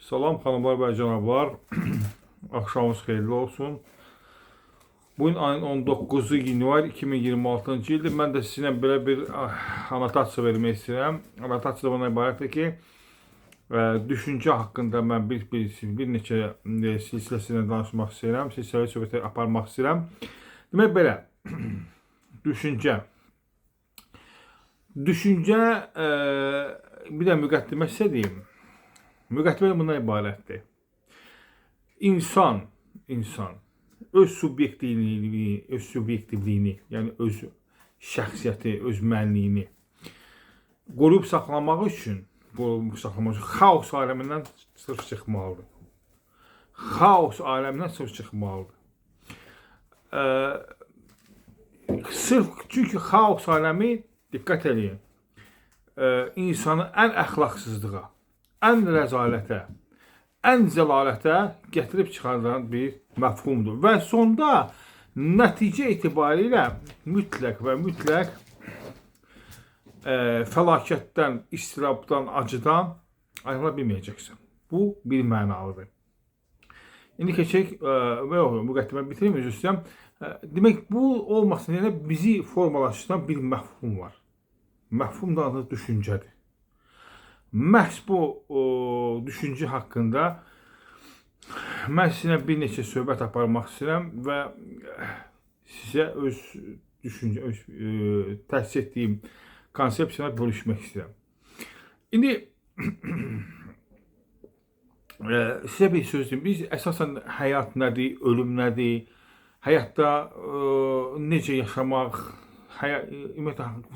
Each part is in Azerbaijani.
Salam xanımlar və cənablar. Axşamınız xeyirli olsun. Bugün ayın 19-u yanvar 2026-cı ildir. Mən də sizinlə belə bir anotasiya vermək istəyirəm. Anotasiya bundan ibarətdir ki, düşüncə haqqında mən bir neçə silsiləsindən danışmaq istəyirəm. Silsilə söhbətləri aparmaq istəyirəm. Demək belə, düşüncə. Düşüncə, bir də müqəddimə istədiyim. Müqəddimə bundan ibarətdir. İnsan öz subyektivliyini, yəni öz şəxsiyyəti, öz mənliyini qoruyub saxlamaq üçün xaos aləmindən sırf çıxmalıdır. Xaos aləmindən sırf çıxmalıdır. Sırf çünki xaos aləmi, diqqət edin, insanı ən əxlaqsızlığa, ən rəzalətə, ən zəlalətə gətirib çıxardan bir məfhumdur. Və sonda nəticə etibarilə mütləq və mütləq fəlakətdən, istirabdan, acıdan ayrıla bilməyəcəksən. Bu bir mənalıdır. İndi keçək və müqəddimə bitireyim, üzr istəyirəm. Demək, bu olmasın, yəni bizi formalaşdıran bir məfhum var. Məfhum da adı düşüncədir. Məhz bu düşüncə haqqında mən sizinlə bir neçə söhbət aparmaq istəyirəm və sizə öz düşüncə, təhsil etdiyim konsepsiyona bölüşmək istəyirəm. İndi sizə bir söz deyim. Biz əsasən həyat nədir, ölüm nədir, həyatda necə yaşamaq,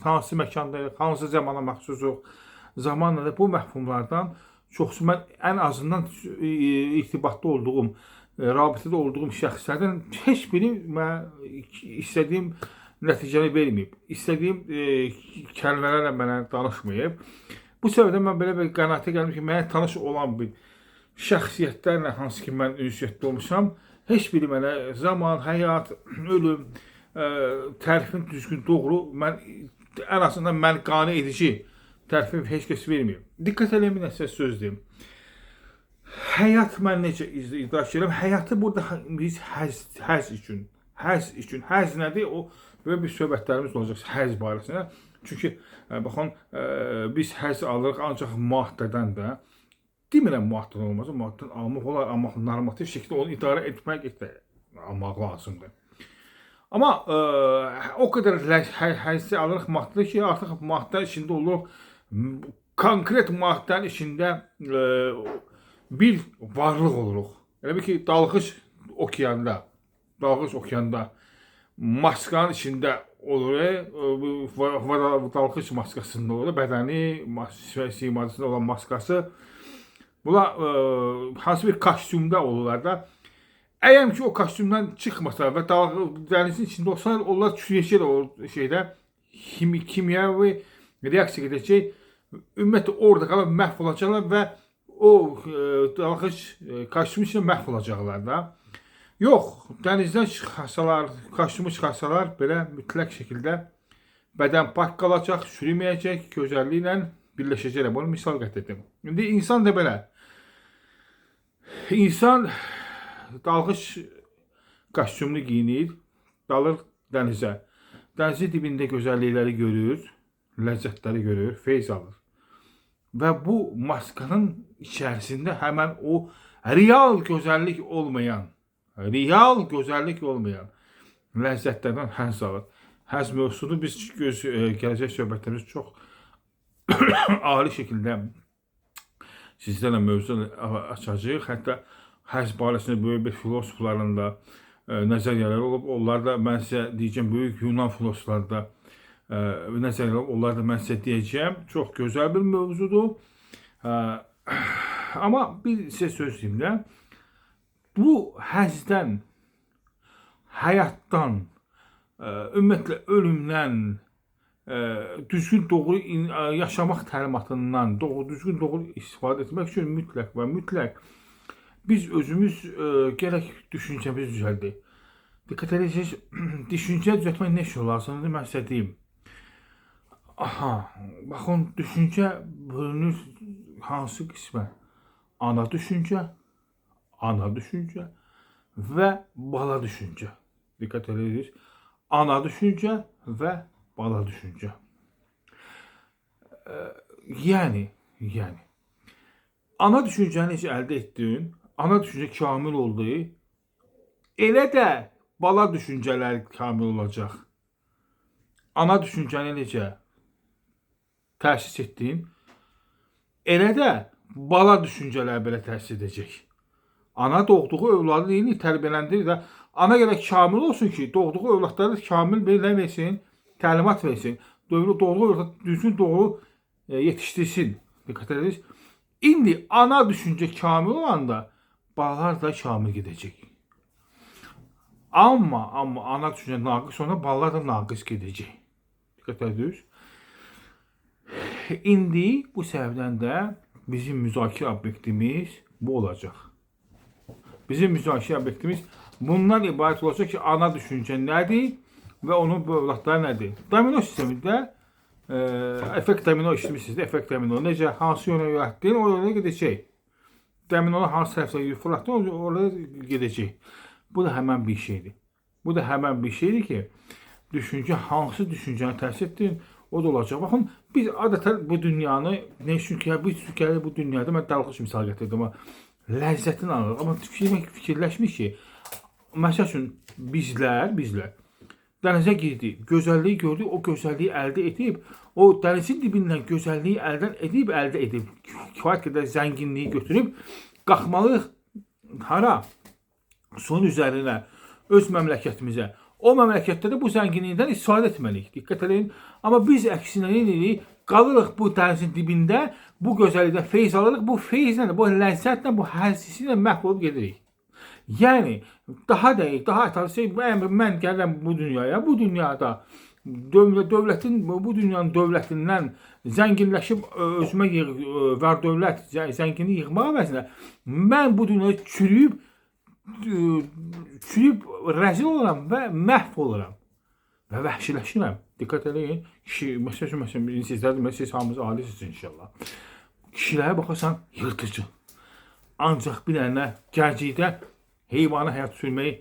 hansı məkandayıq, hansı zamana məxsusuq, zamanla da bu məfhumlardan çoxsu mən ən azından irtibatda olduğum, rabitədə olduğum şəxslərdən heç biri mən istədiyim nəticəni verməyib, istədiyim kəlmələrlə mənə danışmayıb. Bu səbəbdən mən belə bir qənaətə gəldim ki, mənə tanış olan bir şəxsiyyətlərlə, hansı ki mən ünsiyyətdə olmuşam, heç biri mənə zaman, həyat, ölüm, tərifin düzgün, doğru, mən ən azından mən qane edici tərifini heç kəs verməyib. Diqqət edin, bir nəsə söz deyim. Həyat mən necə idrak edirəm? Həyatı burada biz həzz üçün. Həzz nədir? O, böyle bir söhbətlərimiz olacaq həzz barəsində. Çünki, baxın, biz həzz alırıq ancaq maddədən də. Demirəm maddədən olmaz, maddədən almaq olar, amma normativ şəkildə onu idarə etmək almaq lazımdır. Amma o qədər həzzi alırıq maddədə ki, artıq maddə içində oluruq. Konkret maddənin içində bir varlıq oluruq. Elə ki, dalğıc okeanda maskanın içində olur, dalğıc maskasında olur, bədəni, simasında olan maskası. Bunlar hansı bir kostyumda olurlar da. Əgər ki, o kostyumdan çıxmasa və dənizin içində olsa, onlar çürüyəcək o şeydə, kimyəvi reaksiya edəcək, ümumiyyətlə orada qalıb məhv olacaqlar və o dalğıc kostyumun içində məhv olacaqlar da. Yox, dənizdən çıxarsalar, kostyumu çıxarsalar, belə mütləq şəkildə bədən pak qalacaq, çürüməyəcək, gözəlliklə birləşəcəklər. Bunu misal gətirdim. İndi insan da belə. İnsan dalğıc kostyumunu giyinir, dalır dənizə. Dənizin dibində gözəllikləri görür, ləzzətləri görür, feyz alır. Və bu maskanın içərisində həmən o real gözəllik olmayan ləzzətlərdən həzz alır. Həzz mövzusunu biz gələcək söhbətlərimiz çox ali şəkildə sizlərlə mövzu açacağıq. Hətta həzz barəsində böyük bir filosofların da nəzəriyyələri olub. Onlar da mən sizə deyəcəm, böyük Yunan filosofları da nəzəriyyələr olub. Onlar da mən sizə deyəcəm. Çox gözəl bir mövzudur. Amma bir sizə söz deyim də, bu həzdən, həyatdan, ümumiyyətlə ölümdən, düzgün doğru yaşamaq təlimatından, düzgün doğru istifadə etmək üçün mütləq və mütləq biz özümüz gərək düşüncəmizi düzəldik. Diqqət edəcək, düşüncə düzəltmək nə şey lazımdır, mən sizə deyim. Baxın, düşüncə bölünür hansı qismə? ana düşüncə və bala düşüncə. Diqqət edirsiniz. Ana düşüncə və bala düşüncə. Yəni, ana düşüncəni necə əldə etdin, ana düşüncə kamil oldu, elə də bala düşüncələr kamil olacaq. Ana düşüncəni necə təsis etdin, elə də bala düşüncələr belə təsis edəcək. Ana doğduğu övladı deyil, tərbiyələndirir də. Ana görə kamil olsun ki, doğduğu övladları kamil belə versin, təlimat versin. Doğduğu övladı düzgün doğru yetişdirsin. Diqqət edirsiniz. İndi ana düşüncə kamil olanda balalar da kamil gedəcək. Amma ana düşüncə naqis olanda balalar da naqis gedəcək. Diqqət edirsiniz. İndi bu səbəbdən də bizim müzakirə obyektimiz bu olacaq. Bizim müzakirə obyektimiz bundan ibarət olacaq ki, ana düşüncə nədir və onun bu övladları nədir? Domino sistemində effekt domino işləmişsiniz. Effekt domino necə, hansı yönə yönəltdin, o yönə gedəcək. Dominonu hansı tərəfə fırlatdın, oraya gedəcək. Bu da həmən bir şeydir. Bu da həmən bir şeydir ki, düşüncə hansı düşüncəni təsis etdin, o da olacaq. Baxın, biz adətən bu dünyanı, nə üçün ki, biz bu dünyada, mən dalğıç misal gətirdim, ləzzətini alırıq. Amma fikirləşmiş ki, məsəl üçün bizlər dənizə girdik, gözəlliyi gördük, o gözəlliyi əldə edib, o dənizin dibindən gözəlliyi əldə edib, kifayət qədər zənginliyi götürüb, qalxmalıyıq hara? Suyun üzərinə, öz məmləkətimizə. O məmləkətdə də bu zənginlikdən istifadə etməliyik. Diqqət edin. Amma biz əksinə edirik, qalırıq bu dənizin dibində, bu gözəllikdən feyz alırıq, bu feyzlə, bu ləzzətlə, bu həzisi ilə məhv olub gedirik. Yəni, daha dəqiq, daha ətraflı, mən gəlirəm bu dünyaya, bu dünyada dövlətin, bu dünyanın dövlətindən zənginləşib özümə var dövlət, zənginlik yığmaq əvəzinə, mən bu dünyada çürüyüb rəzil olaram və məhv olaram və vəhşiləşirəm. Diqqət edin, məsələn, siz hamınız alisiniz inşallah. Kişilərə baxarsan, yırtıcı. Ancaq bir dənə gəlcəkdə heyvanı həyat sürmək,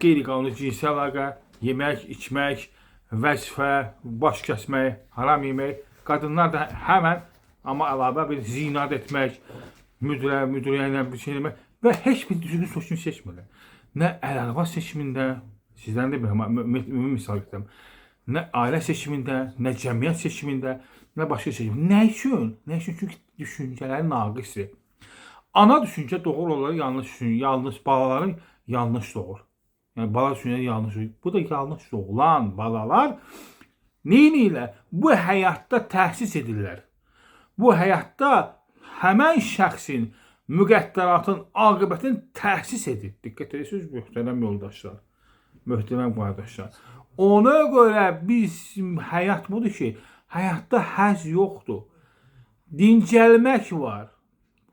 qeyri-qanuni cinsi əlaqə, yemək, içmək, vəzifə, baş kəsmək, haram yemək, qadınlar da həmən, amma əlavə bir zinad etmək, müdürə ilə bir şey demək və heç bir düzgün seçim seçmirlər. Nə əl-arvad seçimində, sizdən də bir ümumi misal gətirəm, nə ailə seçimində, nə cəmiyyət seçimində, nə başqa seçimində. Nə üçün? Çünki düşüncələri naqisdir. Ana düşüncə doğru olaraq yanlış düşünür, yalnız balaların yanlış doğur. Yəni bala düşüncələri yanlış doğur. Bu da yanlış doğulan balalar neynirlər? Bu həyatda təhsis edirlər. Bu həyatda həmən şəxsin müqəddəratın, aqibətini təhsis edir. Diqqət edirsiniz, möhtərəm yoldaşlar, möhtərəm qardaşlar. Ona görə bizim həyat budur ki, həyatda həzz yoxdur. Dincəlmək var.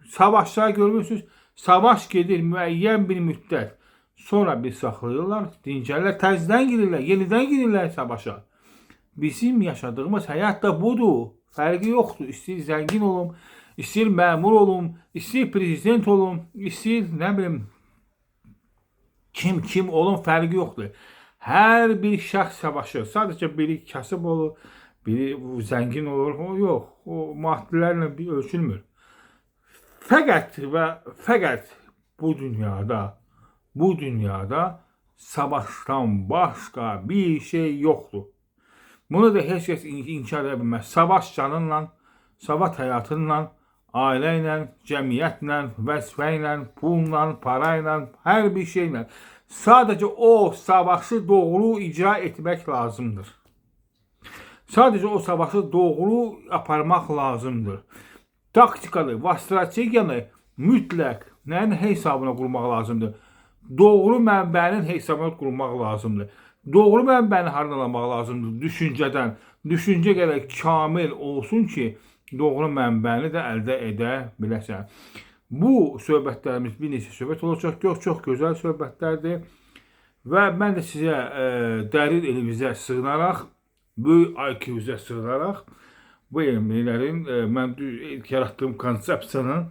Savaşlar görürsünüz, savaş gedir müəyyən bir müddət. Sonra bir saxlayırlar, dincəlirlər, təzdən girirlər, yenidən girirlər savaşa. Bizim yaşadığımız həyat da budur. Fərqi yoxdur. İstəyir zəngin olum, istəyir məmur olum, istəyir prezident olum, istəyir nə bilim kim olum, fərqi yoxdur. Hər bir şəxs savaşır. Sadəcə biri kasıb olur, biri zəngin olur. O yox, o maddilərlə bir ölçülmür. Fəqət və fəqət bu dünyada savaşdan başqa bir şey yoxdur. Bunu da heç kəs inkar edə bilməz. Savaş canınla, savaş həyatınla, ailə ilə, cəmiyyətlə, vəzifə ilə, pulla, parayla, hər bir şeylə. Sadəcə o savaşı doğru icra etmək lazımdır. Sadəcə o savaşı doğru aparmaq lazımdır. Taktikalı və strategiyanı mütləq nəyin hesabına qurmaq lazımdır? Doğru mənbənin hesabına qurmaq lazımdır. Doğru mənbəni haralamaq lazımdır düşüncədən. Düşüncə gərək kamil olsun ki, doğru mənbəni də əldə edə biləsən. Bu söhbətlərimiz bir neçə söhbət olacaq. Çox gözəl söhbətlərdir. Və mən də sizə dərin elimizə sığınaraq, böyük IQ-üzə sığınaraq, bu elmlərin mən yaratdığım konsepsiyanın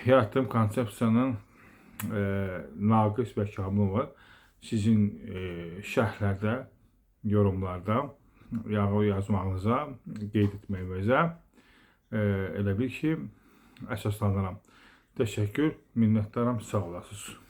yaratdığım konsepsiyanın naqis və kamil var. Sizin şərhlərdə, yorumlarda yazmağınıza, qeyd etməyinizə elə bil ki, əsaslanıram. Təşəkkür, minnətdaram, sağ olasınız.